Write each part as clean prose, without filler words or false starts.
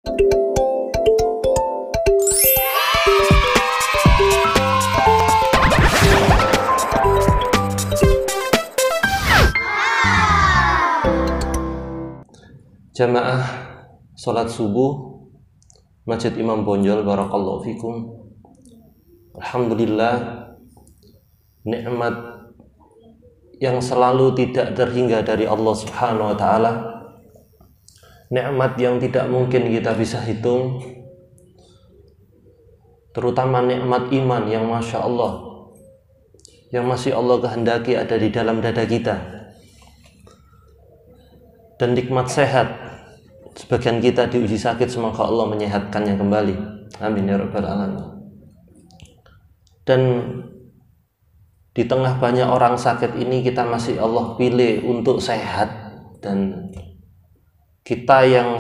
Jamaah sholat subuh Masjid Imam Bonjol, barakallahu fikum. Alhamdulillah, nikmat yang selalu tidak terhingga dari Allah Subhanahu wa ta'ala, nikmat yang tidak mungkin kita bisa hitung, terutama nikmat iman yang Masya Allah, yang masih Allah kehendaki ada di dalam dada kita, dan nikmat sehat. Sebagian kita diuji sakit, semoga Allah menyehatkannya kembali, amin ya rabbal alamin. Dan di tengah banyak orang sakit ini, kita masih Allah pilih untuk sehat. Dan kita yang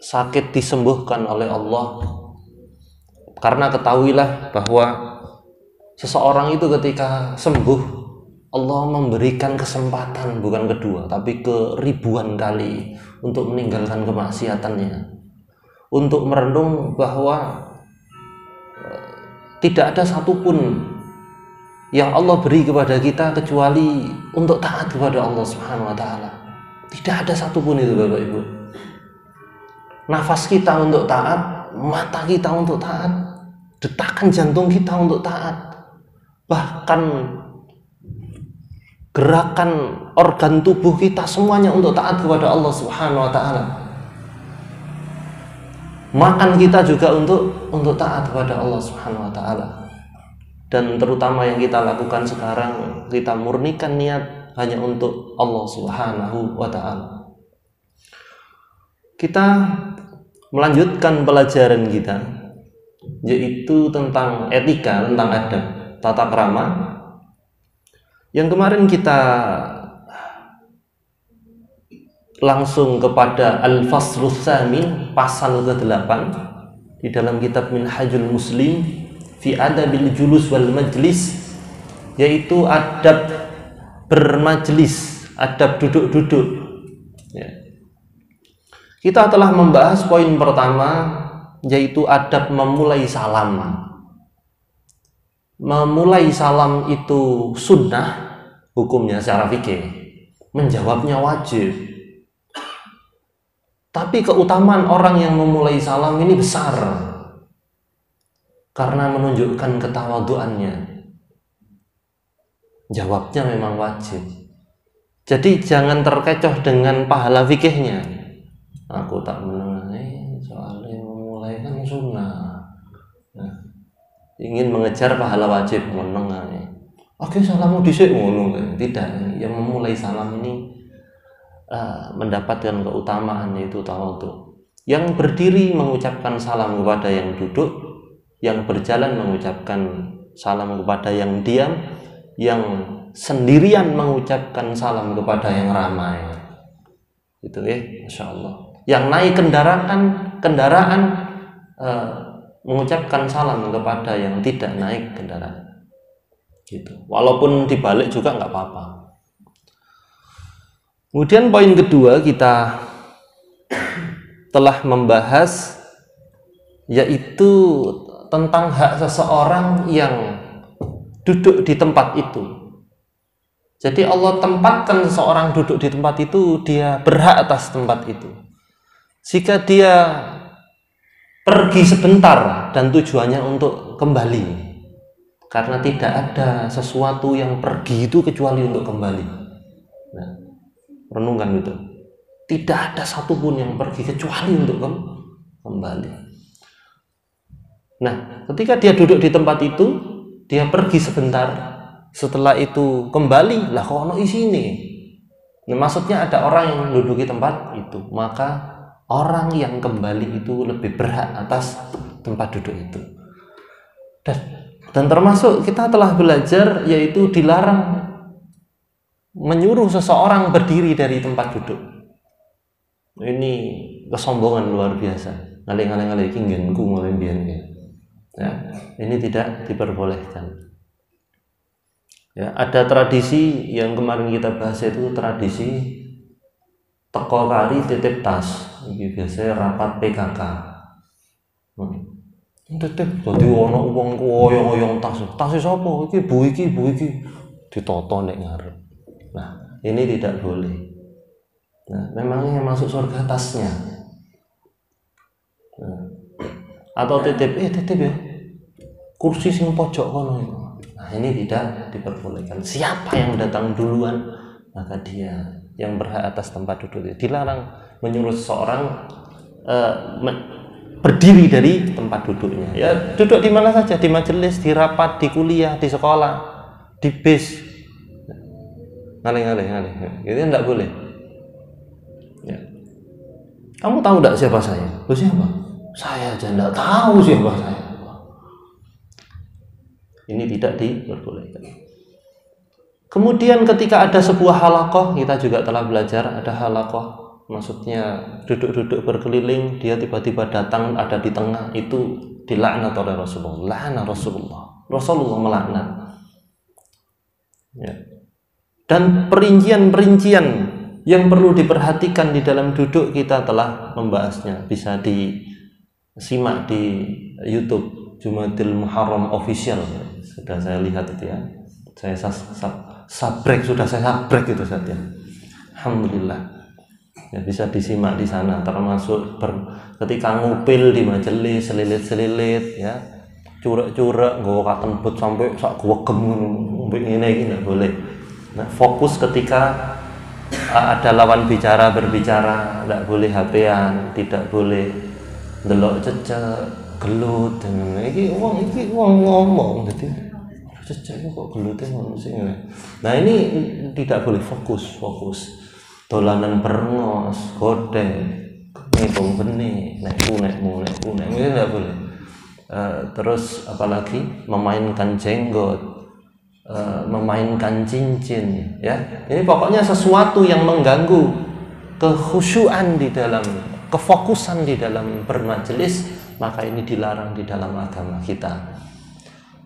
sakit disembuhkan oleh Allah, karena ketahuilah bahwa seseorang itu ketika sembuh, Allah memberikan kesempatan bukan kedua tapi keribuan kali untuk meninggalkan kemaksiatannya, untuk merenung bahwa tidak ada satupun yang Allah beri kepada kita kecuali untuk taat kepada Allah Subhanahu wa ta'ala. Tidak ada satupun itu, Bapak Ibu. Nafas kita untuk taat, mata kita untuk taat, detakan jantung kita untuk taat, bahkan gerakan organ tubuh kita semuanya untuk taat kepada Allah Subhanahu wa ta'ala. Makan kita juga untuk taat kepada Allah Subhanahu wa ta'ala. Dan terutama yang kita lakukan sekarang, kita murnikan niat hanya untuk Allah Subhanahu wa ta'ala. Kita melanjutkan pelajaran kita, yaitu tentang etika, tentang adab, tata krama. Yang kemarin kita langsung kepada Al-Faslus Tsamin, pasal ke-8 di dalam kitab Minhajul Muslim fi Adabil Julus wal Majlis, yaitu adab bermajlis, adab duduk-duduk. Ya. Kita telah membahas poin pertama, yaitu adab memulai salam. Memulai salam itu sunnah hukumnya secara fikih, menjawabnya wajib. Tapi keutamaan orang yang memulai salam ini besar karena menunjukkan ketawaduannya. Jawabnya memang wajib. Jadi jangan terkecoh dengan pahala fikihnya. Aku tak menengahi, soalnya memulai kan sunnah. Nah, ingin mengejar pahala wajib, menengahi. Oke, salamu dhisik ngono. Tidak, yang memulai salam ini mendapatkan keutamaan, yaitu tawadhu. Yang berdiri mengucapkan salam kepada yang duduk, yang berjalan mengucapkan salam kepada yang diam, yang sendirian mengucapkan salam kepada yang ramai. Itu ya, Masya Allah. Yang naik kendaraan mengucapkan salam kepada yang tidak naik kendaraan. Gitu. Walaupun dibalik juga nggak apa-apa. Kemudian poin kedua kita telah membahas, yaitu tentang hak seseorang yang duduk di tempat itu. Jadi Allah tempatkan seseorang duduk di tempat itu, dia berhak atas tempat itu. Jika dia pergi sebentar dan tujuannya untuk kembali, karena tidak ada sesuatu yang pergi itu kecuali untuk kembali. Nah, renungkan itu. Tidak ada satupun yang pergi kecuali untuk kembali. Nah, ketika dia duduk di tempat itu, dia pergi sebentar, setelah itu kembali, lah kok ono isine. Nah, maksudnya ada orang yang menduduki tempat itu, maka orang yang kembali itu lebih berhak atas tempat duduk itu. Dan termasuk kita telah belajar, yaitu dilarang menyuruh seseorang berdiri dari tempat duduk. Ini kesombongan luar biasa. Ngalih-ngalih kinggenku mulai biyen. Ya, ini tidak diperbolehkan. Ya, ada tradisi yang kemarin kita bahas, itu tradisi teko kari titip tas. Iki biasanya rapat PKK. Titip dadi ana wong oyong-oyong tas. Tas sapa? Iki bu iki ditoto nek ngarep. Nah, ini tidak boleh. Nah, memangnya yang masuk surga tasnya. Nah, atau titip ya. Kursi sing pojok kono. Nah, ini tidak diperbolehkan. Siapa yang datang duluan, maka dia yang berhak atas tempat duduk. Dilarang menyuruh seseorang berdiri dari tempat duduknya. Ya, duduk di mana saja, di majelis, di rapat, di kuliah, di sekolah, di bis. Ngalih. Itu tidak boleh. Ya. Kamu tahu tidak siapa saya? Lu siapa? Saya aja tidak tahu siapa saya. Ini tidak diperbolehkan. Kemudian ketika ada sebuah halaqah, kita juga telah belajar ada halaqah, maksudnya duduk-duduk berkeliling, dia tiba-tiba datang ada di tengah, itu dilaknat oleh Rasulullah. Rasulullah melaknat. Ya. Dan perincian-perincian yang perlu diperhatikan di dalam duduk kita telah membahasnya, bisa disimak di YouTube Jumadil Muharram Official. Sudah saya lihat itu ya. Saya sabrek itu saja. Alhamdulillah. Ya, bisa disimak di sana, termasuk ketika ngupil di majelis, selilit-selilit ya. Curek-curek nggawa katen but sampai sak gwegem ngono. Ngene iki enggak boleh. Nah, fokus ketika ada lawan bicara berbicara, tidak boleh HP-an, tidak boleh ndelok cecek, gelut dan iki wong ngomong dadi cecek kok gelute ngono sih. Nah, ini tidak boleh fokus. Dolanan berengos, godek, ngitung benih, nekmu, ini tidak boleh. Terus apalagi memainkan jenggot, memainkan cincin, ya. Ini pokoknya sesuatu yang mengganggu kekhusyuan di dalam, kefokusan di dalam bermajelis, maka ini dilarang di dalam agama kita.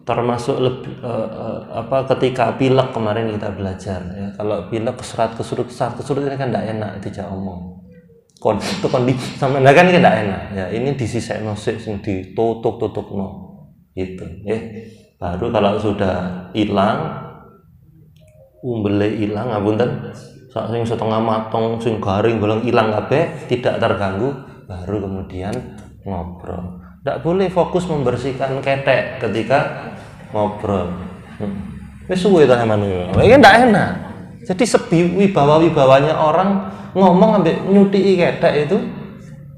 Termasuk ketika pilek kemarin kita belajar, ya. Kalau pilek kesurut ini kan tidak enak dijak omong. Itu kondisi sama kan tidak enak. Ya, ini disisekno sik sing ditutuk-tutukno gitu, ya. Baru kalau sudah hilang, umbele hilang, ngapunten, sing setengah matong, sing garing bolong hilang kabeh, tidak terganggu, baru kemudian ngobrol. Tidak boleh fokus membersihkan ketek ketika ngobrol. Wis suwe ta sampean. Iki ndak enak. Jadi wibawa-wibawanya orang ngomong ambek nyuthiki ketek itu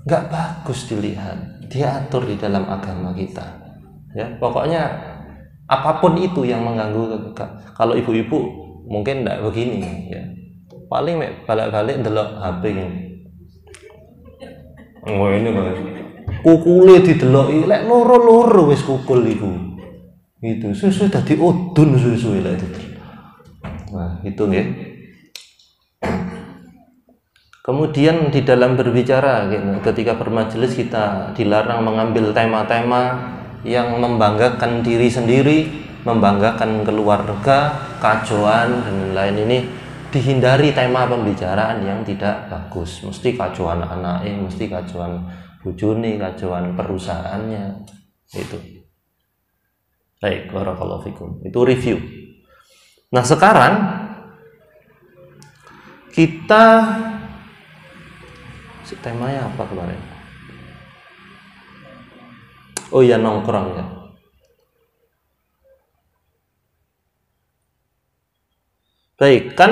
enggak bagus dilihat. Diatur di dalam agama kita. Ya, pokoknya apapun itu yang mengganggu. Kalau ibu-ibu mungkin ndak begini, ya. Paling balik-balik ndelok HP ini. Oh, ini kok. Kukule dideloki lek loro-loro wis kukul iku. Gitu. Susu dadi udun susu lek itu. Nah, itu nggih. Kemudian di dalam berbicara ketika bermajelis kita dilarang mengambil tema-tema yang membanggakan diri sendiri, membanggakan keluarga, kajoan dan lain ini. Dihindari tema pembicaraan yang tidak bagus. Mesti kajoan anake, mesti kajoan bojone, kajoan perusahaannya. Itu. Baik, barakallahu fikum. Itu review. Nah, sekarang kita temanya apa kemarin? Oh iya, nongkrong ya. Baik, kan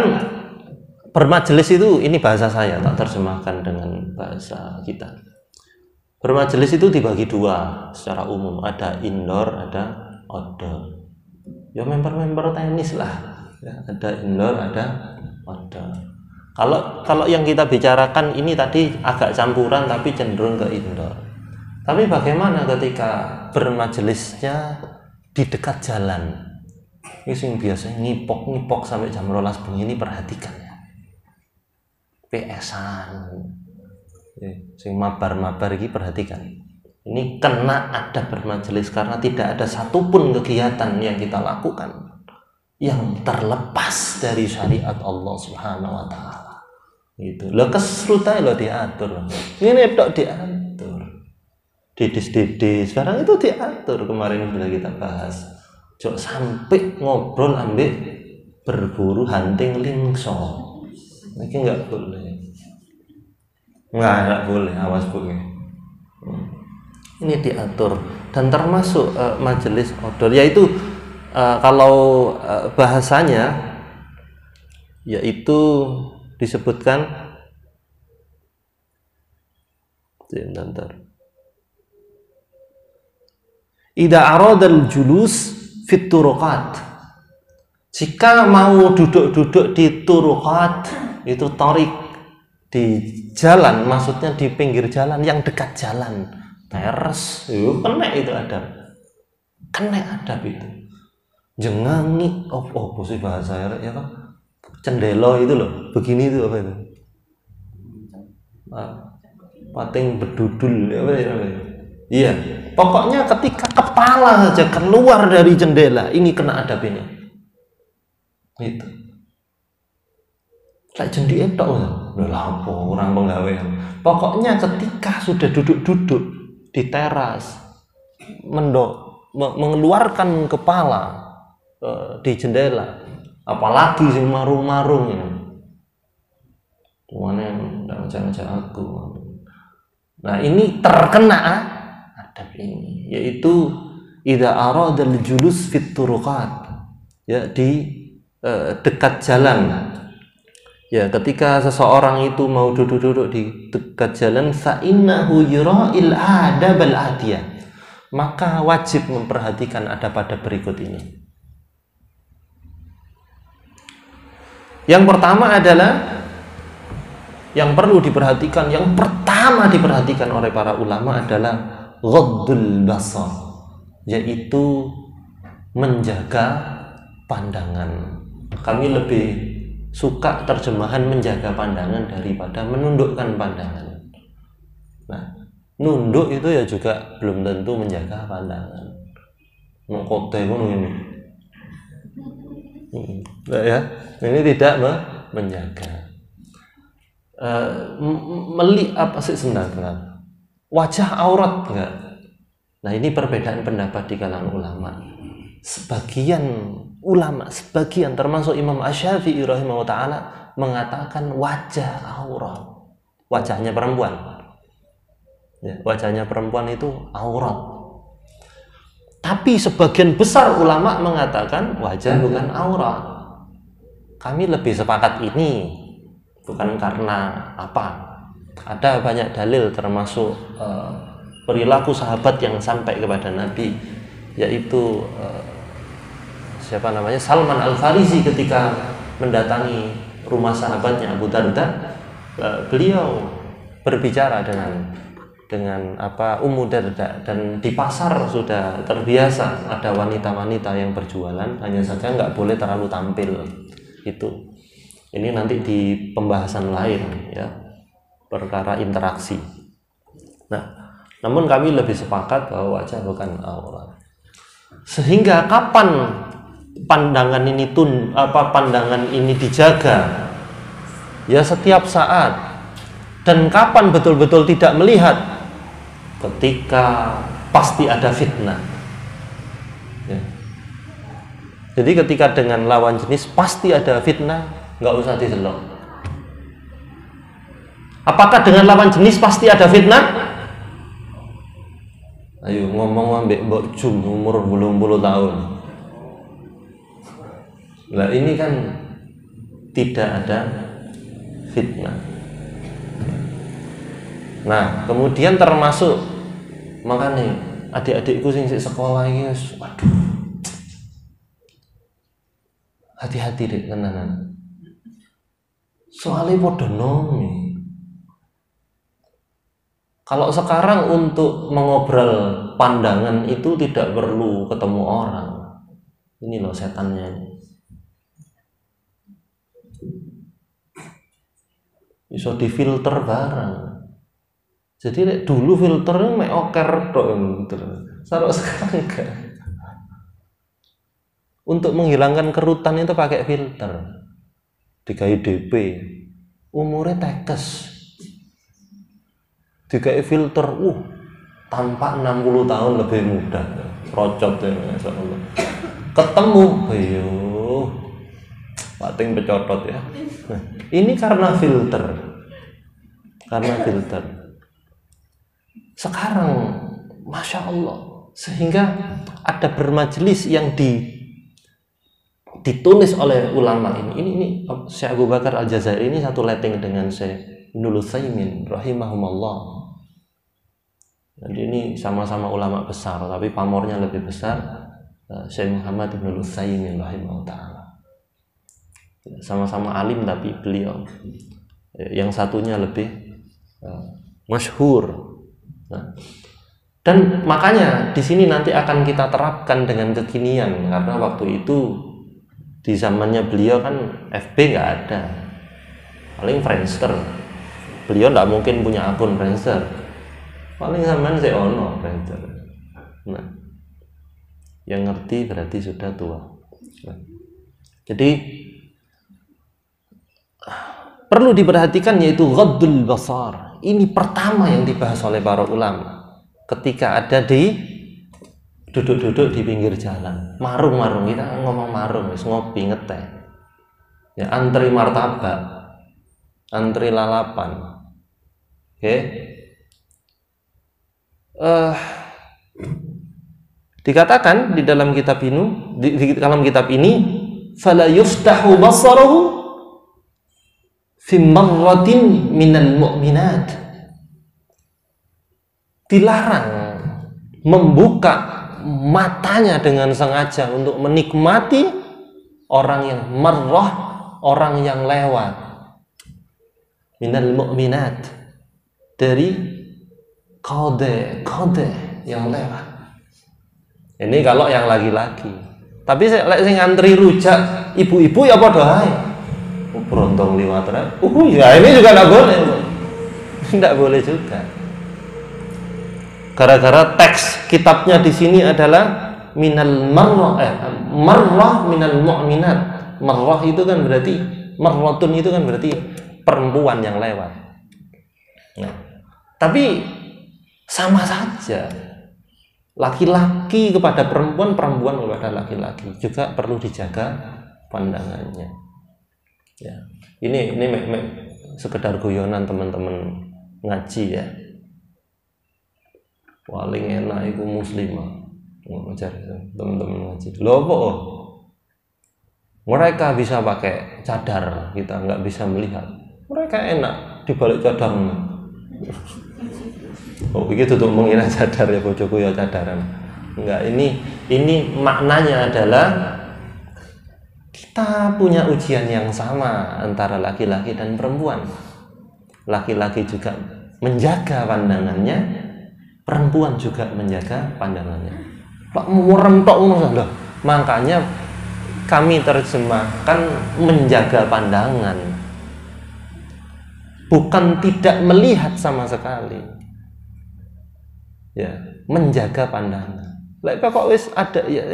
bermajelis itu, ini bahasa saya, tak terjemahkan dengan bahasa kita. Bermajelis itu dibagi dua secara umum, ada indoor, ada outdoor. Ya member tenis lah, ya, ada indoor, ada outdoor. Kalau yang kita bicarakan ini tadi agak campuran tapi cenderung ke indoor. Tapi bagaimana ketika bermajelisnya di dekat jalan? Ini sing biasanya ngipok sampai jam 12 bengi, ini perhatikan ya. PS-an, sing mabar ini perhatikan. Ini kena ada bermajelis karena tidak ada satupun kegiatan yang kita lakukan yang terlepas dari syariat Allah Subhanahu wa taala. Gitu. Lo kesrut aja lo diatur. Ini tok diatur. Didis sekarang itu diatur. Kemarin sudah kita bahas. Jok sampai ngobrol ambek berburu hunting lingso. Ini nggak boleh. Nggak boleh. Awas bu. Ini diatur dan termasuk majelis odol, yaitu kalau bahasanya yaitu disebutkan idza aradal julus fit turuqat, jika mau duduk-duduk di turuqat, itu tarik di jalan, maksudnya di pinggir jalan yang dekat jalan, teres, kena itu adab, kena adab itu. Jengangi, oh sih bahasa ya kan, cendelo itu loh, begini itu apa itu? Pating berdudul, apa ya? Iya, pokoknya ketika kepala saja keluar dari jendela, ini kena adab ini. Itu. Kayak jendi etok lah, apa orang penggawean. Pokoknya ketika sudah duduk-duduk di teras, mengeluarkan kepala di jendela, apalagi sing marung-marung ya. Tuane ndak ngajak aku. Nah, ini terkena adab ini, yaitu idza aradal julus fit turuqat, ya di dekat jalan. Ya, ketika seseorang itu mau duduk-duduk di dekat jalan, fa innahu yura'il adabal atiyah, maka wajib memperhatikan adab-adab berikut ini. Yang pertama adalah yang perlu diperhatikan, yang pertama diperhatikan oleh para ulama adalah ghaddul basar, yaitu menjaga pandangan. Kami lebih suka terjemahan menjaga pandangan daripada menundukkan pandangan. Nah, nunduk itu ya juga belum tentu menjaga pandangan. Mengkote pun ini. Ya, ini tidak menjaga. Apa sih sebenarnya? Wajah aurat enggak? Nah, ini perbedaan pendapat di kalangan ulama. Sebagian ulama, sebagian termasuk Imam Asy-Syafi'i rahimahullah ta'ala mengatakan wajah aurat, wajahnya perempuan ya, wajahnya perempuan itu aurat. Tapi sebagian besar ulama mengatakan wajah bukan aurat. Kami lebih sepakat ini, bukan karena apa, ada banyak dalil termasuk perilaku sahabat yang sampai kepada Nabi, yaitu siapa namanya, Salman Al-Farisi ketika mendatangi rumah sahabatnya Abu Darda, beliau berbicara dengan Ummu Darda, dan di pasar sudah terbiasa ada wanita-wanita yang berjualan, hanya saja nggak boleh terlalu tampil. Itu ini nanti di pembahasan lain ya, perkara interaksi. Nah, namun kami lebih sepakat bahwa wajah bukan aurat. Sehingga kapan pandangan ini dijaga? Ya setiap saat. Dan kapan betul-betul tidak melihat? Ketika pasti ada fitnah. Ya. Jadi ketika dengan lawan jenis pasti ada fitnah, nggak usah diselok. Apakah dengan lawan jenis pasti ada fitnah? Ayo ngomong ambek mbok Jum umur 80 tahun. Lah ini kan tidak ada fitnah. Nah, kemudian termasuk makanya adik-adikku sing sekolah ini, waduh, hati-hati deh tenanan. Soalnya podo nomi. Kalau sekarang untuk mengobrol pandangan itu tidak perlu ketemu orang. Ini loh setannya ini. Bisa difilter barang. Jadi dulu filternya mek oker tok gitu. Sekarang enggak. Untuk menghilangkan kerutan itu pakai filter. Digawe DP. umure tekes. Dikai filter, tampak 60 tahun lebih muda. Rocot ya, masyaallah. Ketemu, ayo. Pating pecotot ya. Nah, ini karena filter. Sekarang, Masya Allah, sehingga ada bermajelis yang ditulis oleh ulama ini Syekh Abu Bakar Al-Jazairi ini satu letting dengan Syekh Ibnul Utsaimin rahimahumullah. Jadi ini sama-sama ulama besar, tapi pamornya lebih besar Syekh Muhammad Ibnul Utsaimin rahimahullah. Sama-sama alim, tapi beliau yang satunya lebih masyhur. Nah, dan makanya di sini nanti akan kita terapkan dengan kekinian, karena waktu itu di zamannya beliau kan FB nggak ada, paling Friendster. Beliau nggak mungkin punya akun Friendster, paling zaman saya ono Friendster. Nah, yang ngerti berarti sudah tua. Nah, jadi perlu diperhatikan yaitu ghaddul basar. Ini pertama yang dibahas oleh para ulama ketika ada di duduk-duduk di pinggir jalan, marung-marung, kita ngomong marung, ngopi ngeteh, ya antri martabak, antri lalapan, oke. Dikatakan di dalam kitab ini, fala yuftahu basaruhu fi marratin minal mu'minat. Dilarang membuka matanya dengan sengaja untuk menikmati orang yang marrah, orang yang lewat. Minal mu'minat, dari kode yang lewat. Ini kalau yang laki-laki. Tapi sing ngantri rujak ibu-ibu ya padha ae. Berontong liwat ya ini juga enggak boleh. Enggak boleh juga. Gara-gara teks kitabnya di sini adalah marrah minal mu'minat. Marrah itu kan berarti, marratun itu kan berarti perempuan yang lewat. Nah, tapi sama saja. Laki-laki kepada perempuan, perempuan kepada laki-laki juga perlu dijaga pandangannya. Ya, ini sekedar guyonan teman-teman ngaji ya. Paling enak itu muslimah. Ngajar teman-teman ngaji. Loh kok mereka bisa pakai cadar, kita nggak bisa melihat. Mereka enak di balik cadar. Oh begitu tuh mengira cadar ya, bojoku ya cadaran. Enggak, ini maknanya adalah kita punya ujian yang sama antara laki-laki dan perempuan. Laki-laki juga menjaga pandangannya, perempuan juga menjaga pandangannya. Makanya kami terjemahkan menjaga pandangan, bukan tidak melihat sama sekali. Ya, menjaga pandangan. Lek kok wis ada ya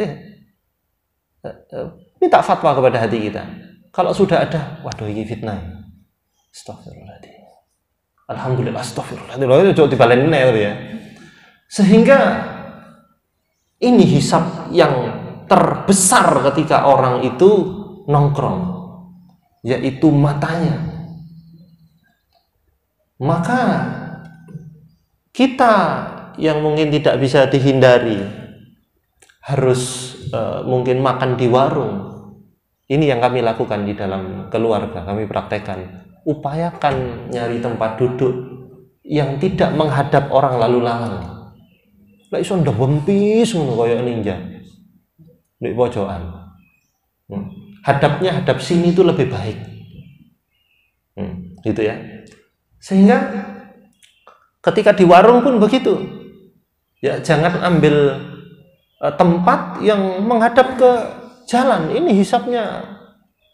minta fatwa kepada hati kita. Kalau sudah ada, waduh ini fitnah. Astagfirullahaladzim. Alhamdulillah, astagfirullahaladzim. Itu dibalenin ya. Sehingga ini hisab yang terbesar ketika orang itu nongkrong, yaitu matanya. Maka kita yang mungkin tidak bisa dihindari harus mungkin makan di warung. Ini yang kami lakukan di dalam keluarga, kami praktekkan. Upayakan nyari tempat duduk yang tidak menghadap orang lalu lalang. Lah iso ndak wempis ngono kaya ninja. Di pojokan. Hadapnya hadap sini itu lebih baik. Gitu ya. Sehingga ketika di warung pun begitu. Ya, jangan ambil tempat yang menghadap ke jalan. Ini hisapnya,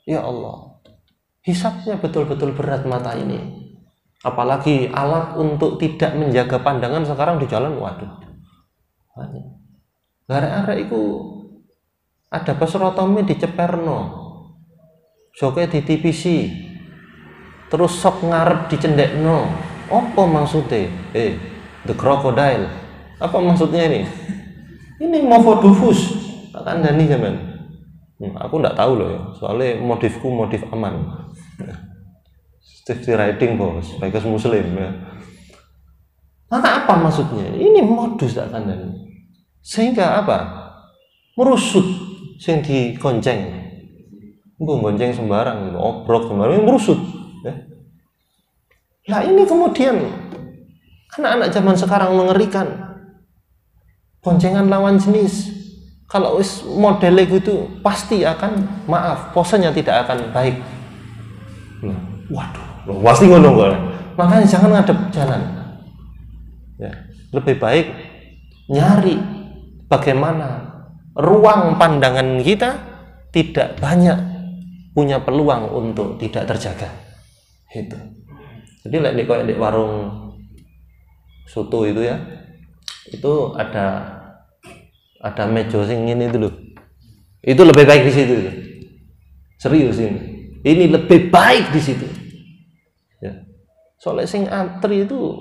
ya Allah, hisapnya betul-betul berat mata ini. Apalagi alat untuk tidak menjaga pandangan sekarang di jalan, waduh. Gara-gara itu ada peserotome di Ceperno, joke di TPC, terus sok ngarep dicendekno. Apa maksudnya? The crocodile. Apa maksudnya ini? Ini Mofodufus. Tak kandani zaman. Aku nggak tahu loh ya. Soalnya modifku modif aman. Safety riding bos, bagus muslim ya. Maka apa maksudnya? Ini modus tak kandani. Sehingga apa? Merusut sing digonceng. Gonceng sembarang, obrok sembarang, merusut. Ya. Nah ini kemudian anak-anak zaman sekarang mengerikan. Boncengan lawan jenis. Kalau modelnya gitu pasti akan maaf, posenya tidak akan baik. Waduh, pasti ngono kok. Makanya jangan ngadep jalan. Ya, lebih baik nyari bagaimana ruang pandangan kita tidak banyak punya peluang untuk tidak terjaga. Itu. Jadi like di warung soto itu ya, itu ada meja sing ini itu loh. Itu lebih baik di situ. Serius ini. Ini lebih baik di situ. Ya. Soalnya sing antri itu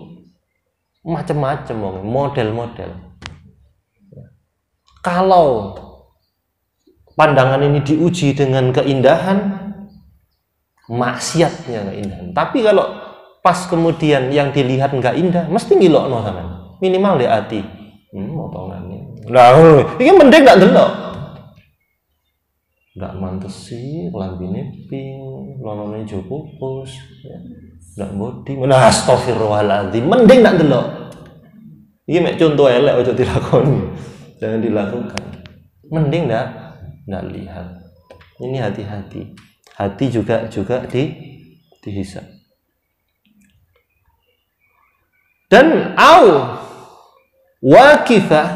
macam-macam model-model. Ya. Kalau pandangan ini diuji dengan keindahan, maksiatnya keindahan. Tapi kalau pas kemudian yang dilihat nggak indah, mesti ngilokno sampean. Minimal di hati. Potongannya. Nah, ini mending nggak delok. Nggak mantes sih, kelambine pink, lonone jo pupus, ya. Nggak body. Nah, astagfirullahaladzim, mending nggak delok. Ini mek contoh elek ojo dilakoni. Jangan dilakukan. Mending nggak lihat. Ini hati-hati. Hati juga dihisab. Dan wakifah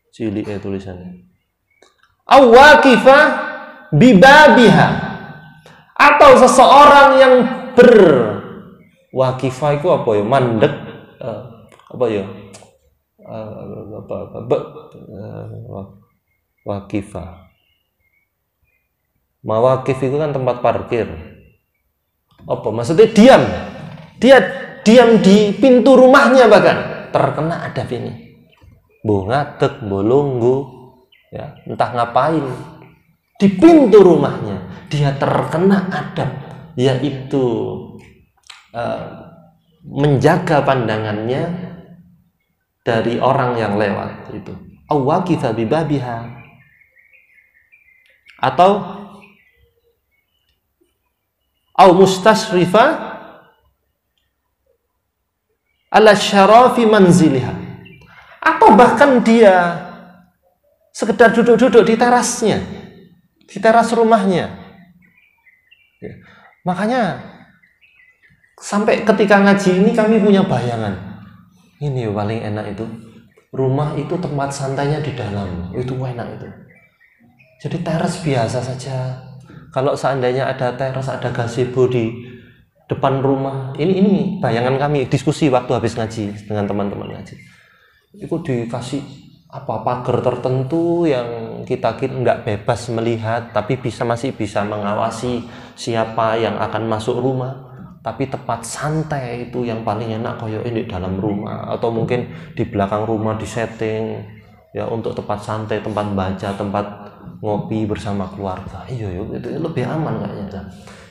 cilik tulisannya. Wakifah bibabiha, atau seseorang yang wakifah itu apa ya? Mandek apa ya? Wakifah. Mawakif itu kan tempat parkir. Apa maksudnya diam? Dia diam di pintu rumahnya, bahkan terkena adab ini. Mbok ngadeg, mbok lungguh, ya, entah ngapain. Di pintu rumahnya dia terkena adab, yaitu menjaga pandangannya dari orang yang lewat itu. Awaqitha bibabiha, atau mustasrifa ala syarafi manziliha, atau bahkan dia sekedar duduk-duduk di terasnya, di teras rumahnya. Ya. Makanya sampai ketika ngaji ini kami punya bayangan, ini paling enak itu rumah itu tempat santainya di dalam, itu enak itu. Jadi teras biasa saja. Kalau seandainya ada teras, ada gazebo di depan rumah, ini bayangan kami diskusi waktu habis ngaji dengan teman-teman ngaji. Itu dikasih pagar tertentu yang kita nggak bebas melihat, tapi masih bisa mengawasi siapa yang akan masuk rumah. Tapi tempat santai itu yang paling enak kayak ini dalam rumah, atau mungkin di belakang rumah disetting ya untuk tempat santai, tempat baca, tempat ngopi bersama keluarga. Iya, itu lebih aman kayaknya.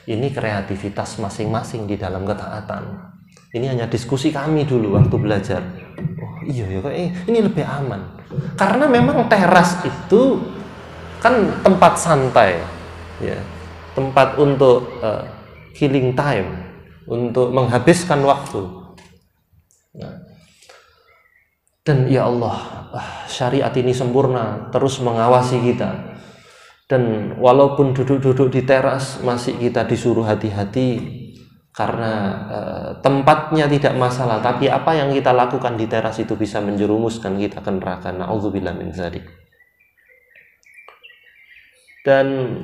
Ini kreativitas masing-masing di dalam ketaatan. Ini hanya diskusi kami dulu waktu belajar. Oh iya ya, ini lebih aman. Karena memang teras itu kan tempat santai, ya, tempat untuk killing time, untuk menghabiskan waktu. Nah, dan ya Allah, syariat ini sempurna, terus mengawasi kita. Dan walaupun duduk-duduk di teras, masih kita disuruh hati-hati karena tempatnya tidak masalah, tapi apa yang kita lakukan di teras itu bisa menjerumuskan kita ke neraka. Na'udzubillah min dzalik. Dan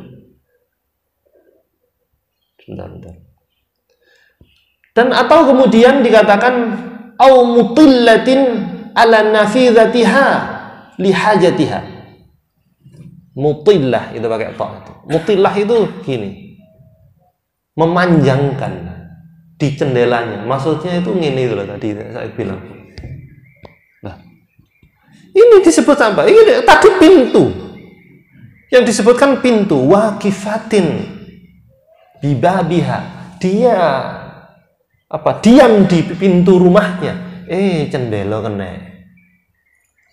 dan atau kemudian dikatakan au mutillatin ala nafidhatiha lihajatiha. Mutillah itu pakai ta itu. Mutillah itu gini. memanjangkan di jendelanya. Maksudnya itu ngene itu loh tadi saya bilang. Nah, ini disebut apa? Ini tadi pintu. Yang disebutkan pintu waqifatin bibabiha. Dia diam di pintu rumahnya. Jendela kena.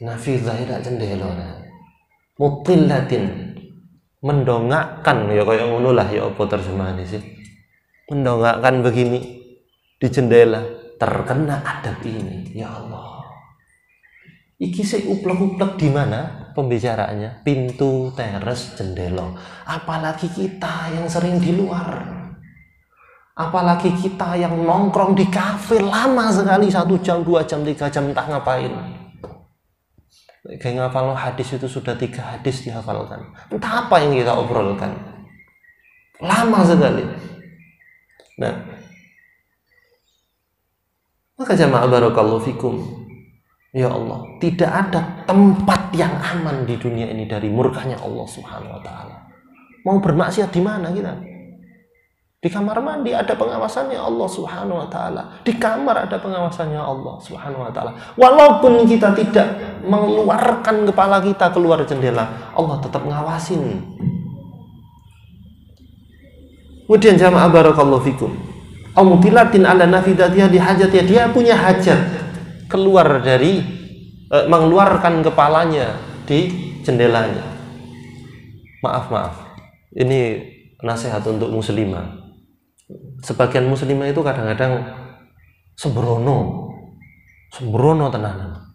Nafidhah tidak jendela. Mutillatin, mendongakkan, ya kayak ngono lah, ya apa terjemahannya sih? Mendongakkan begini di jendela, terkena adab ini. Ya Allah, iki sih uplek-uplek di mana pembicaraannya? Pintu, teras, jendela. Apalagi kita yang sering di luar, apalagi kita yang nongkrong di kafe lama sekali, 1 jam, 2 jam, 3 jam, entah ngapain. Kayak ngafal hadis itu sudah 3 hadis dihafalkan. Entah apa yang kita obrolkan, lama sekali. Nah, maka jamaah barakallahu fikum, ya Allah, tidak ada tempat yang aman di dunia ini dari murkanya Allah Subhanahu wa taala. Mau bermaksiat di mana kita? Di kamar mandi ada pengawasannya Allah Subhanahu wa taala. Di kamar ada pengawasannya Allah Subhanahu wa taala. Walaupun kita tidak mengeluarkan kepala kita keluar jendela, Allah tetap ngawasin. Kemudian jamaah barakallahu fikum, amutilatin ala nafidatiha di hajatnya, dia punya hajat, keluar dari mengeluarkan kepalanya di jendelanya. Maaf. Ini nasihat untuk muslimah. Sebagian muslimah itu kadang-kadang sembrono tenanan.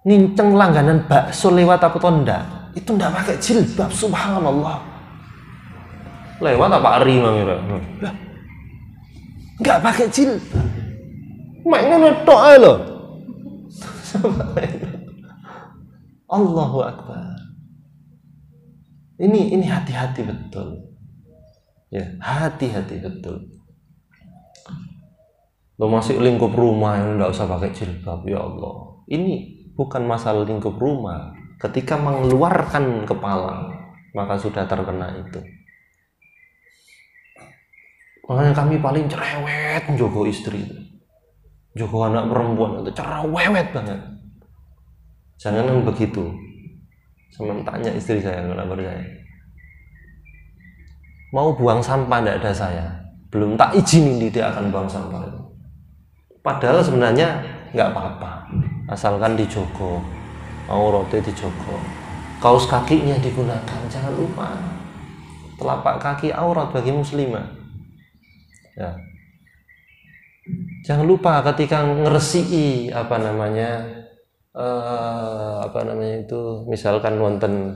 Nginceng langganan bakso lewat apa tonda, itu ndak pakai jilbab, subhanallah. Lewat apa ari mangira? Nggak pakai jilbab. Mak ngono tok ae lho. Allahu akbar. Ini hati-hati betul. Ya, hati-hati betul. Lo masih lingkup rumah yang enggak usah pakai jilbab, ya Allah. Ini bukan masalah lingkup rumah. Ketika mengeluarkan kepala, maka sudah terkena itu. Makanya kami paling cerewet jogo istri, jogo anak perempuan itu cerewet banget. Jangan begitu. Sama tanya istri saya, nggak percaya. Mau buang sampah tidak ada saya, belum tak izinin dia akan buang sampah. Padahal sebenarnya nggak apa-apa, asalkan dijogo, auratnya dijogo, kaos kakinya digunakan. Jangan lupa, telapak kaki aurat bagi muslimah. Ya. Jangan lupa ketika ngeresiki itu, misalkan wonten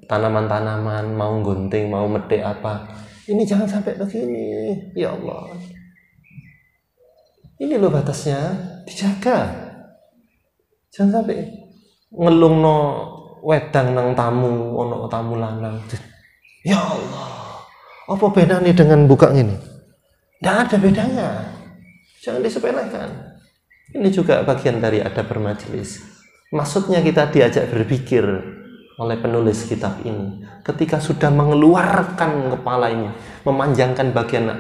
tanaman-tanaman, mau gunting, mau medek apa, ini jangan sampai begini, ya Allah. Ini loh batasnya, dijaga. Jangan sampai ngelungno wedang nang tamu, ono tamu lanang. Ya Allah, apa bedanya dengan buka gini? Tidak ada bedanya. Jangan disepelekan. Ini juga bagian dari adab bermajelis. Maksudnya kita diajak berpikir oleh penulis kitab ini, ketika sudah mengeluarkan kepala ini, memanjangkan bagian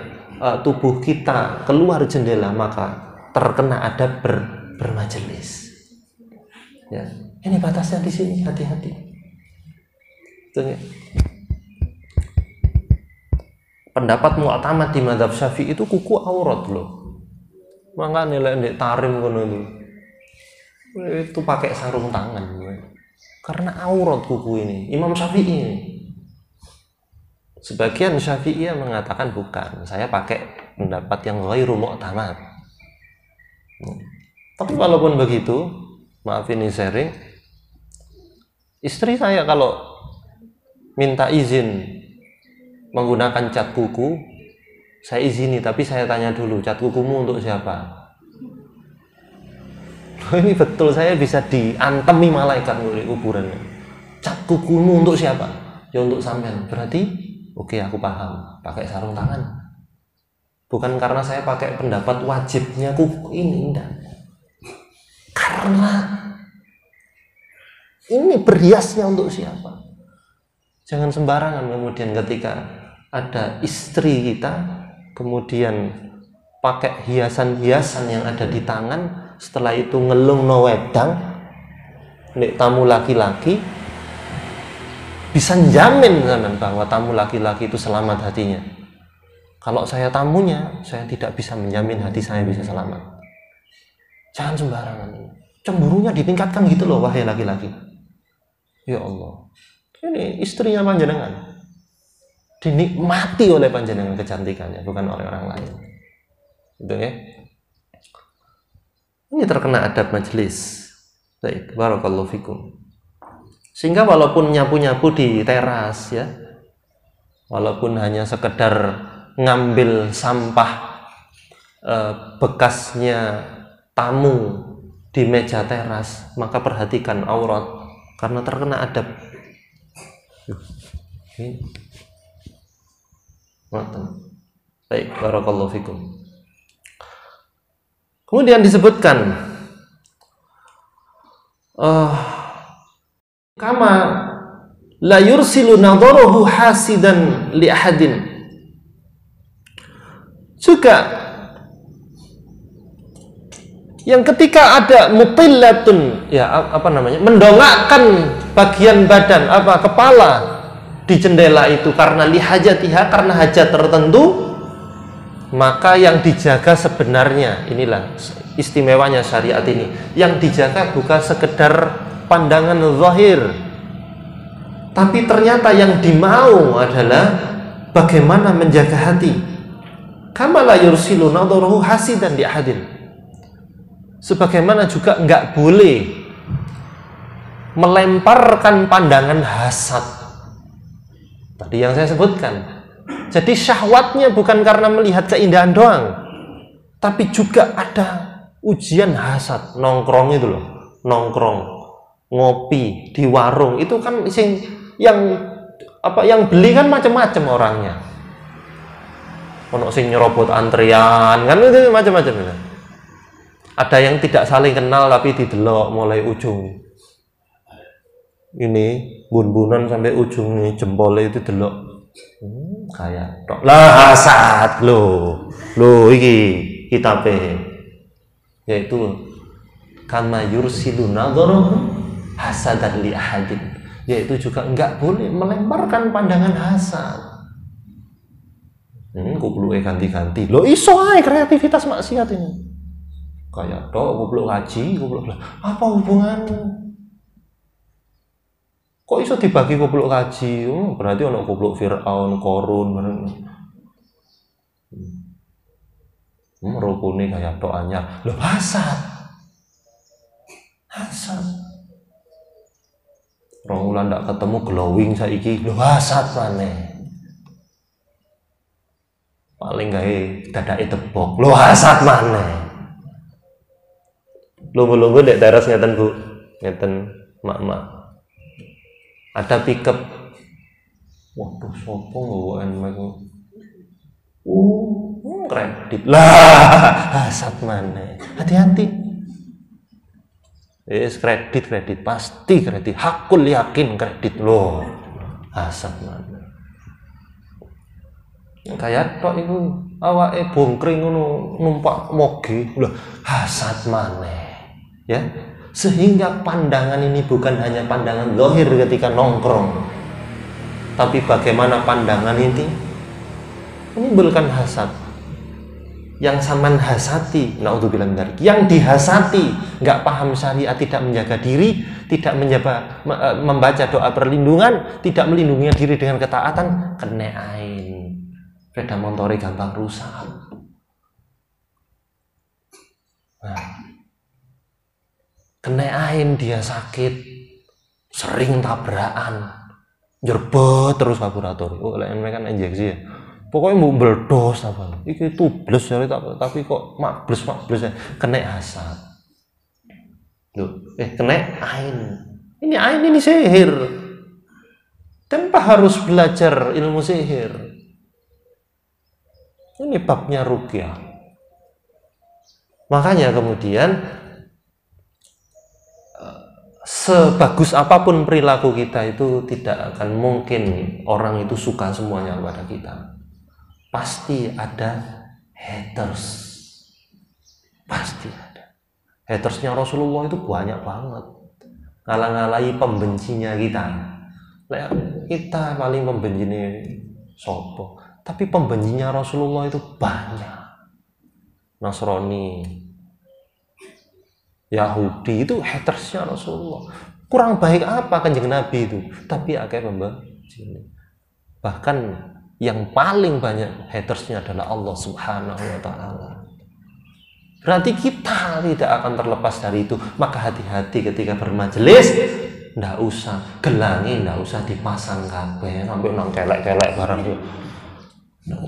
tubuh kita keluar jendela, maka terkena adab bermajelis. Ya, ini batasnya di sini, hati-hati. Pendapat mu'tamad di mazhab Syafi'i itu kuku aurat loh. Maka nilai ndek tarim kono itu pakai sarung tangan. Karena aurat kuku ini, Imam Syafi'i ini. Sebagian Syafi'iyah mengatakan bukan, saya pakai pendapat yang ghairu mu'tamad. Tapi walaupun begitu, maaf ini sharing, istri saya kalau minta izin menggunakan cat kuku, saya izini, tapi saya tanya dulu, cat kukumu untuk siapa? Ini betul, saya bisa diantemi malaikat di kuburan. Cat kukumu untuk siapa? Ya untuk sampean. Berarti oke, aku paham, pakai sarung tangan. Bukan karena saya pakai pendapat wajibnya kuku ini, enggak. Karena ini berhiasnya untuk siapa? Jangan sembarangan kemudian ketika ada istri kita, kemudian pakai hiasan-hiasan yang ada di tangan, setelah itu ngelung no wedang, nek tamu laki-laki, bisa jamin bahwa tamu laki-laki itu selamat hatinya. Kalau saya tamunya, saya tidak bisa menjamin hati saya bisa selamat. Jangan sembarangan. Cemburunya ditingkatkan gitu loh, wahai laki-laki. Ya Allah, ini istrinya panjenengan, dinikmati oleh panjenengan kecantikannya, bukan oleh orang lain. Gitu ya. Ini terkena adab majelis. Baik, barakallahu fikum. Sehingga walaupun nyapu-nyapu di teras ya, walaupun hanya sekedar ngambil sampah bekasnya tamu di meja teras, maka perhatikan aurat karena terkena adab. Baik, barakallahu fikum. Kemudian disebutkan kama la yursilu nadharahu hasidan li ahadin. Juga yang ketika ada mutillatun, ya apa namanya, mendongakkan bagian badan, kepala di jendela itu karena lihajatiha, karena hajat tertentu, maka yang dijaga sebenarnya, inilah istimewanya syariat ini, yang dijaga bukan sekedar pandangan zahir, tapi ternyata yang dimau adalah bagaimana menjaga hati. Kama la yursilu nadharahu hasidan li ahadin. Sebagaimana juga enggak boleh melemparkan pandangan hasad. Tadi yang saya sebutkan. Jadi syahwatnya bukan karena melihat keindahan doang, tapi juga ada ujian hasad. Nongkrong itu loh, nongkrong, ngopi di warung itu kan yang beli kan macam-macam orangnya. Ono sing nyerobot antrian kan, itu macam-macam itu. Ada yang tidak saling kenal tapi didelok mulai ujung. Ini bun-bunan sampai ujung nih jempolnya itu delok. Kayak tok lah hasad lo iki kitabe, yaitu kama yursilu nadharahu hasadan li ahadin, yaitu juga enggak boleh melemparkan pandangan hasad. Kupluke ganti-ganti lo, iso ae kreativitas maksiat ini. Kayak tok kupluk haji, kupluk apa hubungannya? Kok iso dibagi kupluk kaji? Berarti ono kupluk Fir'aun, Korun, rukune kayak tok anyar. Lho hasad. Hasad. Rong wulan ndak ketemu glowing saiki. Lho hasad maneh. Paling gawe dadake tebok. Lho hasad maneh. Lungguh-lungguh ndek teras ngeten Bu. Ngeten mak-mak. Ada pickup. Waduh, sopo nggawean mek. Kredit. Lah, hasad maneh. Hati-hati. Kredit pasti kredit. Hakul yakin kredit loh. Hasad maneh. Kayak tok iku awake bongkring ngono numpak moge. Lah, hasad maneh. Ya. Sehingga pandangan ini bukan hanya pandangan zahir ketika nongkrong, tapi bagaimana pandangan ini menimbulkan hasad. Yang sampean hasati, naudzubillah min dzalik, yang dihasati nggak paham syariat, tidak menjaga diri, tidak membaca doa perlindungan, tidak melindungi diri dengan ketaatan, kena ain. Sepeda motor gampang rusak. Nah, kena ain dia sakit, sering tabrakan, jerbet terus karburator. Lek mereka kan injeksi ya. Pokoknya mau meledos apa? Iki tubles ya, tapi kok mables ya. Kena hasad. Loh, kena ain. Ini ain ini sihir. Tanpa harus belajar ilmu sihir. Ini babnya ruqyah. Makanya kemudian sebagus apapun perilaku kita itu tidak akan mungkin orang itu suka semuanya kepada kita. Pasti ada haters. Pasti ada. Hatersnya Rasulullah itu banyak banget. Ngalang-ngalai pembencinya kita. Kita paling pembenci sopo. Tapi pembencinya Rasulullah itu banyak. Nasrani, Yahudi itu hatersnya Rasulullah. Kurang baik apa Kanjeng Nabi itu? Tapi akhirnya membenci. Bahkan yang paling banyak hatersnya adalah Allah Subhanahu wa Ta'ala. Berarti kita tidak akan terlepas dari itu. Maka hati-hati ketika bermajelis. Nggak usah gelangi, nggak usah dipasang kabeh sampai nang kelek-kelek barang itu.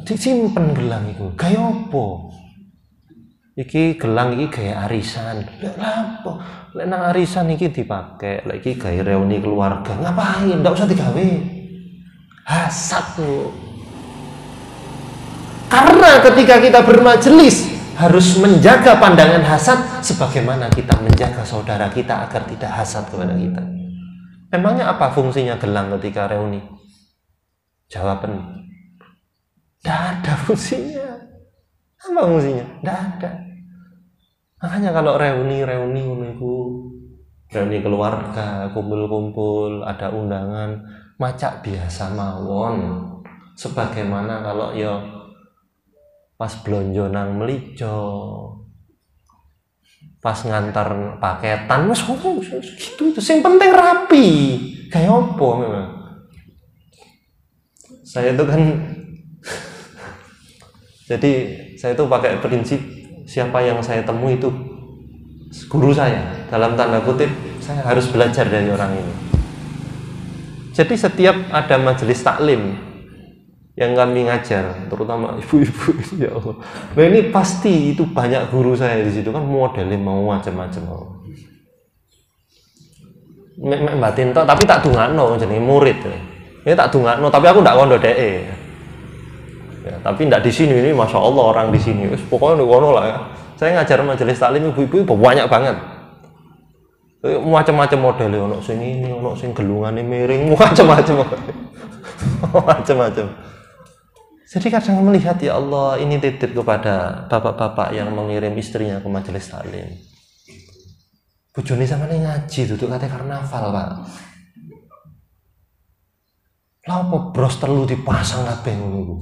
Disimpen gelang itu. Gaya apa? Iki gelang iki gaya arisan. Lah apa? Lek nang arisan iki dipakai, lek iki gaya reuni keluarga. Ngapain? Ndak usah digawe. Hasad tuh. Karena ketika kita bermajelis harus menjaga pandangan hasad sebagaimana kita menjaga saudara kita agar tidak hasad kepada kita. Emangnya apa fungsinya gelang ketika reuni? Jawaban. Tidak ada fungsinya. Apa fungsinya? Tidak ada. Makanya kalau reuni keluarga, kumpul-kumpul, ada undangan, macak biasa mawon. Sebagaimana kalau ya pas blonjo nang melijo, pas ngantar paketan, mas gitu itu. Yang penting rapi. Kayak apa memang? Saya itu kan, jadi saya itu pakai prinsip siapa yang saya temui itu guru saya. Dalam tanda kutip, saya harus belajar dari orang ini. Jadi setiap ada majelis taklim yang kami ngajar, terutama ibu-ibu, ya Allah. Nah ini pasti itu banyak guru saya di situ kan modelnya mau macam-macam. Mbak Tinto, tapi tak dungakno jenenge murid. Ini tak dungakno, tapi aku ndak kondo dhek. Ya, tapi ndak di sini ini, masya Allah orang di sini. Pokoknya kono lah ya. Saya ngajar majelis taklim ibu-ibu banyak banget. Macam-macam modelnya, ono sing ini, ono sing gelungane miring, macam-macam. Macam-macam. Jadi kadang melihat ya Allah ini titip kepada bapak-bapak yang mengirim istrinya ke majelis taklim. Bojone samane ngaji duduk kate karnaval, Pak. Lah apa bros telu dipasang kabeh ngono iku?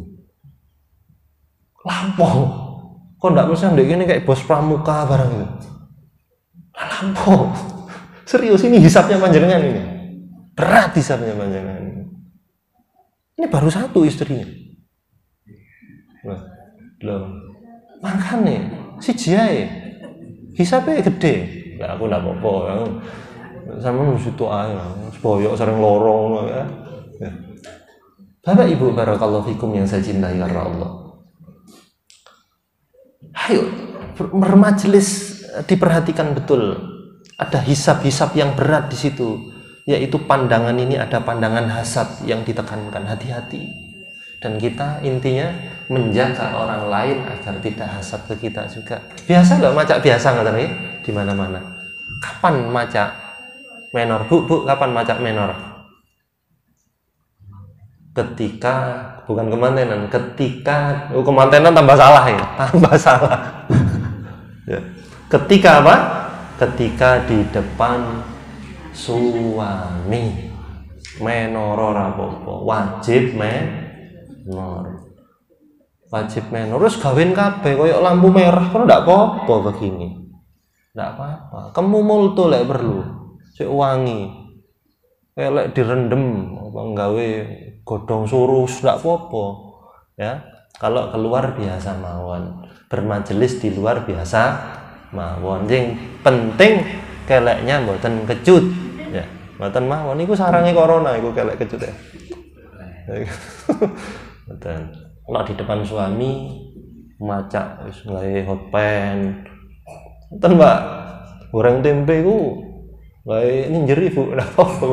Lah apa? Kok ndak mesti ndek kene kayak bos pramuka barang itu. Lah apa? Serius ini hisapnya panjenengan ini. Berat hisapnya panjenengan. Ini baru satu istrinya. Belum. Makanya si Jai hisapnya gede. Ya aku ndak apa-apa. Sama nusu itu aja. Boyok sering lorong ya. Bapak Ibu barakallahu fikum yang saya cintai karena Allah. Ayo bermajelis diperhatikan betul. Ada hisap-hisap yang berat di situ. Yaitu pandangan ini ada pandangan hasad yang ditekankan. Hati-hati. Dan kita intinya menjaga orang lain agar tidak hasad ke kita juga. Biasa nggak macak biasa nggak tadi di mana-mana. Kapan macak menor? Bu, kapan macak menor? Ketika bukan kemantenan, ketika kemantenan tambah salah ya, tambah salah. Ya. Ketika apa? Ketika di depan suami menor rapopo, wajib wajib menor. Terus gawin kabeh koyo lampu merah kok ndak apa-apa begini. Ndak apa-apa. Kamu multo lek perlu. Sik wangi. Kayak lek direndem apa nggawe godhong surus ndak apa-apa. Ya. Kalau keluar biasa mawon. Bermajelis di luar biasa mawon. Sing penting keleknya mboten kecut. Ya. Mboten mawon niku sarange corona iku kelek kecut ya. Betul. Kalau di depan suami macak wis gawe hot pan. Betul, Mbak. Goreng tempe ku gawe ninjer Ibu. Lah apa?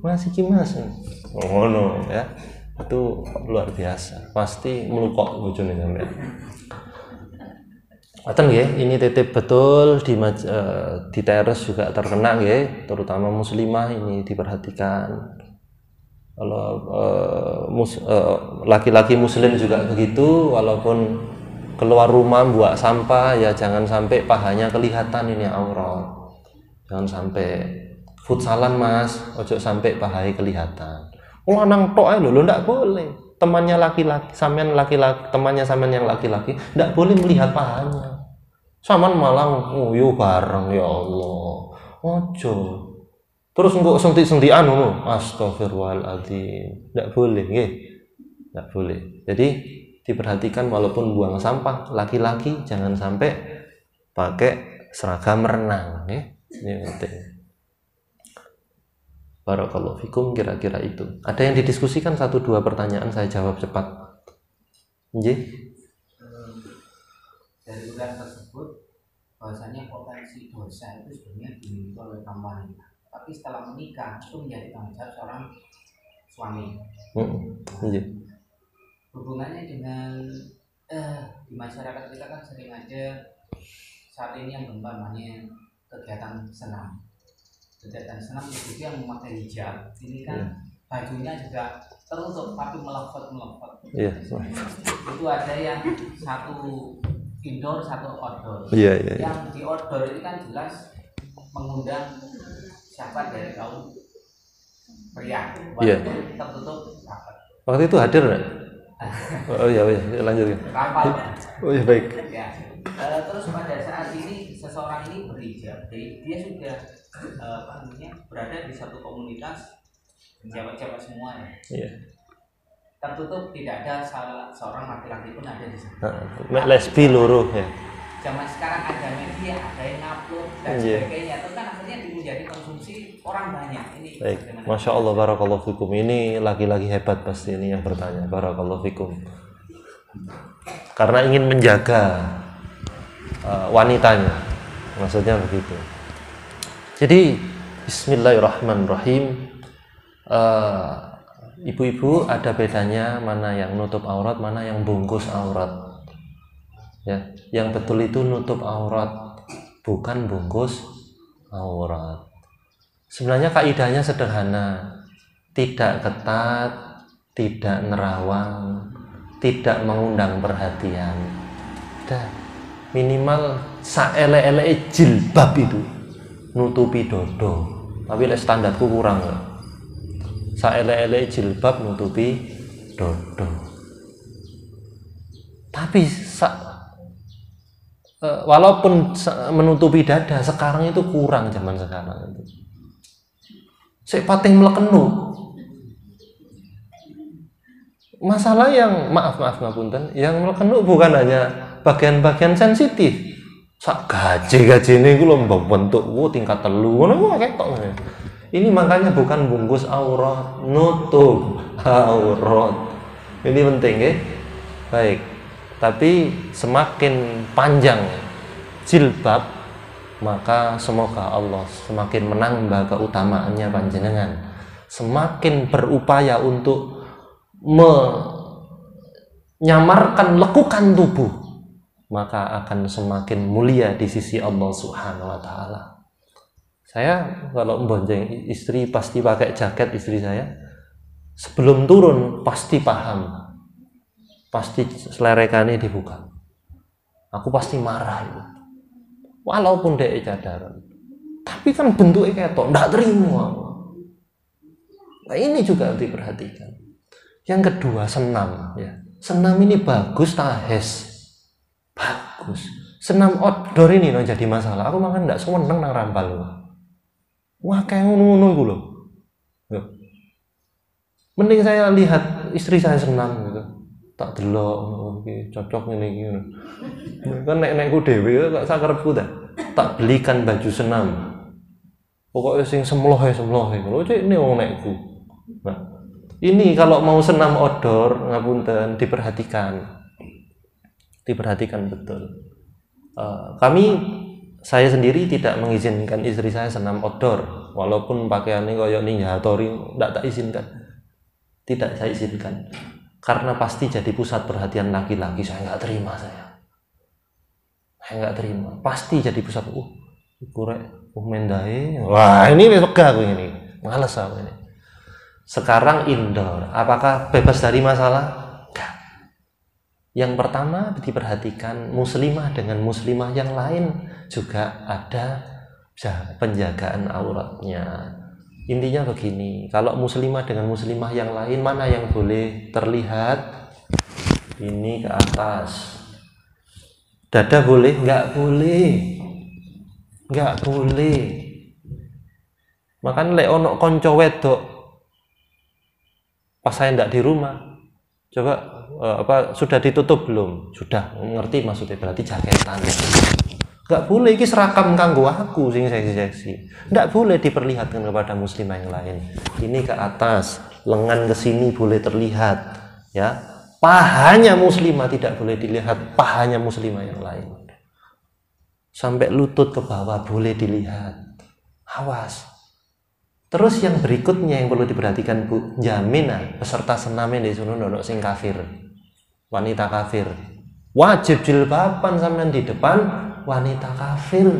Masih ki Mas. Oh no ya. Itu luar biasa. Pasti melukok bojone sampean. Ngoten nggih, ini titip betul di teres juga terkena nggih, terutama muslimah ini diperhatikan. Kalau laki-laki muslim juga begitu, walaupun keluar rumah buang sampah ya jangan sampai pahanya kelihatan, ini aurat. Jangan sampai futsalan mas, ojo sampai pahanya kelihatan. Oh lanang tok ae lho ndak boleh. Temannya laki-laki, sampean laki-laki, temannya sampean yang laki-laki ndak boleh melihat pahanya. Saman malang nguyu bareng, ya Allah. Ojo. Terus engko sentik-sentikan ngono. Astagfirullahaladzim. Ndak boleh nggih. Ndak boleh. Jadi diperhatikan walaupun buang sampah, laki-laki jangan sampai pakai seragam renang nggih. Ini penting. Barakallahu fikum, kira-kira itu. Ada yang didiskusikan 1-2 pertanyaan saya jawab cepat. Nggih. Dari urat tersebut bahwasanya potensi dosa itu sebenarnya dimiliki oleh kaum wanita, tapi setelah menikah itu menjadi tanggung jawab seorang suami. Hubungannya dengan di masyarakat kita kan sering ada saat ini yang namanya kegiatan senam. Kegiatan senam itu yang memakai hijab. Ini kan bajunya juga tertutup tapi melefet. Itu ada yang satu indoor, satu outdoor. Yang di outdoor ini kan jelas mengundang siapa dari kaum pria, walaupun tertutup rapat. Waktu itu hadir nggak? Oh iya, lanjut. Kapal. Oh iya baik. Ya. Terus pada saat ini seseorang ini berhijab, dia sudah berada di satu komunitas cewek-cewek semua ya. Iya. Tertutup, tidak ada seorang laki-laki pun ada di sana. Lesbi luruh ya. Zaman sekarang ada media, ada yang upload dan sebagainya. Itu kan akhirnya menjadi konsumsi orang banyak. Ini baik. Masya Allah, barakallahu fikum. Ini laki-laki hebat pasti ini yang bertanya. Barakallahu fikum. Karena ingin menjaga wanitanya, maksudnya begitu. Jadi bismillahirrahmanirrahim. Ibu-ibu, ada bedanya mana yang nutup aurat, mana yang bungkus aurat. Ya, yang betul itu nutup aurat, bukan bungkus aurat. Sebenarnya kaidahnya sederhana, tidak ketat, tidak nerawang, tidak mengundang perhatian. Dah, minimal saele-ele jilbab itu nutupi dodo. Tapi standarku kurang lah. Saele-ele jilbab nutupi dodo. Tapi walaupun menutupi dada sekarang itu kurang, zaman sekarang itu. Sik pating mlekenu. Masalah yang maaf ngapunten, yang mlekenu bukan hanya bagian-bagian sensitif. Sak gaji ini ku lho bentuk tingkat 3 ngono ku ketok. Ini makanya bukan bungkus aurat, nutup aurat. Ini penting ya. Baik. Tapi semakin panjang jilbab, maka semoga Allah semakin menambah keutamaannya panjenengan. Semakin berupaya untuk menyamarkan lekukan tubuh, maka akan semakin mulia di sisi Allah Subhanahu wa taala. Saya kalau membonceng istri pasti pakai jaket, istri saya sebelum turun pasti paham, pasti selerekannya dibuka. Aku pasti marah itu, walaupun dia cadaran, tapi kan bentuknya ketok, nggak terima. Nah ini juga harus diperhatikan. Yang kedua, senam ya. Senam ini bagus, tahes bagus. Senam outdoor ini no jadi masalah. Aku makan nggak seneng nang rampal. Wah kayak ngono-ngono iku lho. Mending saya lihat istri saya senam gitu. Tak delok iki cocok ngene iki ngono. Kan nek-nekku dhewe kok sak karepku tak belikan baju senam. Pokoknya sing semlohe ngono cek ini wong nekku. Nah, ini kalau mau senam outdoor ngapunten diperhatikan betul. Saya sendiri tidak mengizinkan istri saya senam outdoor, walaupun pakaiannya kayak Ninja Hattori tidak saya izinkan, karena pasti jadi pusat perhatian laki-laki. Saya nggak terima saya. Enggak terima. Pasti jadi pusat. Kurek mendae. Wah, ini lega aku ini. Males aku ini. Sekarang indoor. Apakah bebas dari masalah? Enggak. Yang pertama diperhatikan muslimah dengan muslimah yang lain juga ada penjagaan auratnya. Intinya begini, kalau muslimah dengan muslimah yang lain mana yang boleh terlihat? Ini ke atas. Dada boleh? Enggak boleh. Enggak boleh. Makan lek ono konco wedok pas saya ndak di rumah. Coba sudah ditutup belum? Sudah, ngerti maksudnya berarti jaketan. Enggak boleh iki serakam kanggo aku sing seksi-seksi. Enggak boleh diperlihatkan kepada muslimah yang lain. Ini ke atas, lengan ke sini boleh terlihat, ya. Pahanya muslimah tidak boleh dilihat, pahanya muslimah yang lain. Sampai lutut ke bawah boleh dilihat. Awas. Terus yang berikutnya yang perlu diperhatikan Bu, jaminan peserta senamnya di sunun ono sing kafir. Wanita kafir. Wajib jilbaban sampean di depan wanita kafir.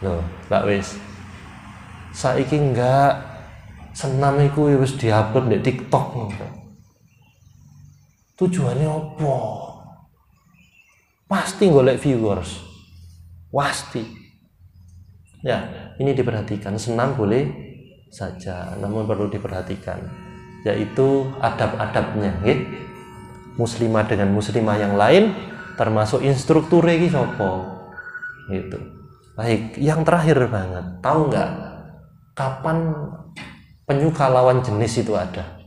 Loh, Mbak wis. Saiki enggak senam iku wis diupload di TikTok ngono. Tujuannya apa? Pasti golek viewers. Pasti. Ya, ini diperhatikan. Senam boleh saja, namun perlu diperhatikan yaitu adab-adabnya, nggih. Muslimah dengan muslimah yang lain termasuk instruktur iki sapa? Gitu. Baik, yang terakhir banget. Tahu nggak kapan penyuka lawan jenis itu ada?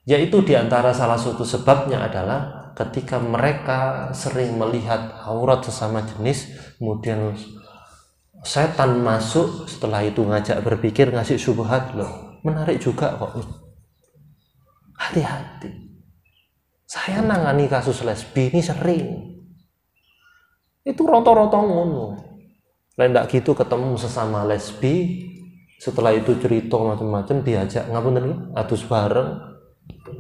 Yaitu diantara salah satu sebabnya adalah ketika mereka sering melihat aurat sesama jenis, kemudian setan masuk, setelah itu ngajak berpikir, ngasih syubhat. Loh, menarik juga kok. Hati-hati. Saya nangani kasus lesbi ini sering. Itu ronto-ronto ngono. Lendak gitu ketemu sesama lesbi, setelah itu cerita macam-macam, diajak ngapunten adus bareng.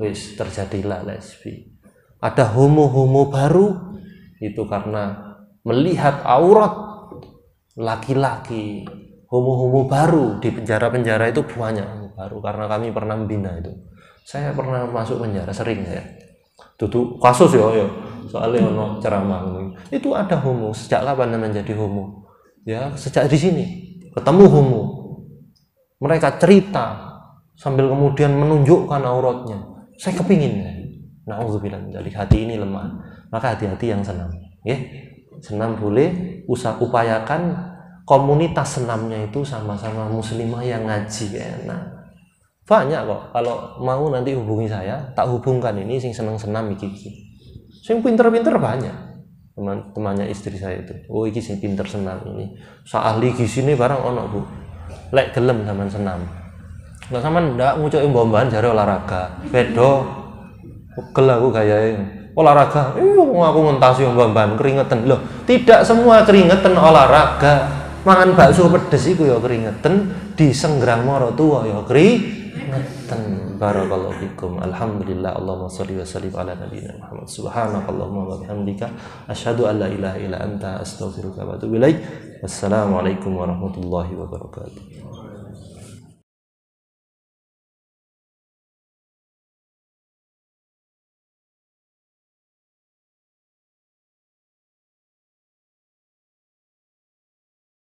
Wis terjadilah lesbi. Ada homo-homo baru itu karena melihat aurat laki-laki. Homo-homo baru di penjara-penjara itu banyak baru karena kami pernah membina itu. Saya pernah masuk penjara sering ya. Itu kasus ya. Soalnya ono ceramah itu ada homo. Sejak kapan menjadi homo? Ya, sejak di sini ketemu homo. Mereka cerita sambil kemudian menunjukkan auratnya. Saya kepingin, na'udzubillah, dari hati ini lemah. Maka hati-hati yang senam. Senam boleh, upayakan komunitas senamnya itu sama-sama muslimah yang ngaji. Enak. Banyak kok. Kalau mau nanti hubungi saya, tak hubungkan ini sing seneng senam iki. Sing pinter-pinter banyak. Teman-temannya istri saya itu. Oh iki sing pinter senam ini. Ahli gisine barang ono Bu. Lek gelem zaman senam. Lah sampean ndak ngucuki mbomban jare olahraga. Bedo. Pegel aku gayae. Olahraga. Aku ngentasi mbomban keringetan. Loh, tidak semua keringetan olahraga. Mangan bakso pedes iku ya keringetan, disenggrang maro tuwa ya keringetan. Barakallahu fikum. Alhamdulillah. Allahumma shalli wa sallim ala nabiyyina Muhammad. Subhanakallahumma wa bihamdika asyhadu an la ilaha illa anta astaghfiruka wa atubu ilaik. Wassalamualaikum warahmatullahi wabarakatuh.